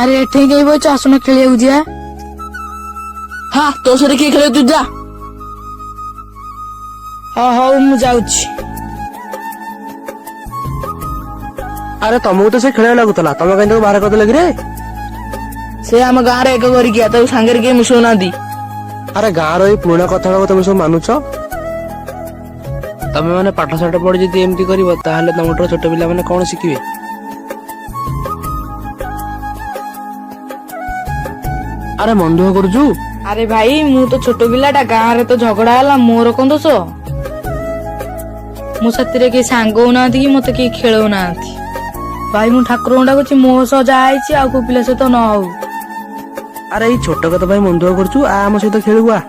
ଆରେ ଏଠି କେହି ବଇଛ, ଆସୁନ ଖେଳିବାକୁ ଯିବା। ହଁ ତୋ ସହିତ କିଏ ଖେଳିବ ତୁ ଯା। ହଁ ହଉ ମୁଁ ଯାଉଛି। ଆରେ ତମକୁ ତ ସେ ଖେଳିବାକୁ ଲାଗୁଥିଲା, ତମେ କାହିଁ ତାକୁ ବାହାର କରିଦେଲ କିରେ? ସେ ଆମ ଗାଁରେ ଏକ କରିକିଆ, ତାକୁ ସାଙ୍ଗରେ କିଏ ମିଶଉନାହାନ୍ତି। ଆରେ ଗାଁର ଏଇ ପୁରୁଣା କଥା ତମେ ସବୁ ମାନୁଛ? ତମେ ମାନେ ପାଠ ସାଠ ପଢି ଯଦି ଏମିତି କରିବ ତାହେଲେ ତମଠୁ ଛୋଟ ପିଲାମାନେ କଣ ଶିଖିବେ? ଆରେ ମନ ଦୁଃଖ କରୁଛୁ? ଆରେ ଭାଇ ମୁଁ ତ ଛୋଟ ପିଲାଟା, ଗାଁରେ ତ ଝଗଡା ହେଲା, ମୋର କଣ ଦୋଷ? ମୁଁ ସେଥିରେ କେହି ସାଙ୍ଗ ହଉନାହାନ୍ତି କି ମତେ କେହି ଖେଳଉନାହାନ୍ତି। ଭାଇ ମୁଁ ଠାକୁରଙ୍କୁ ଡାକୁଛି ମୋ ସହ ଯାହା ହେଇଛି ଆଉ କୋଉ ପିଲା ସହିତ ନ ହଉ। ଆରେ ଏଇ ଛୋଟ କଥା ପାଇଁ ମନ ଦୁଃଖ କରୁଛୁ? ଆମ ସହିତ ଖେଳିବୁ ଆ।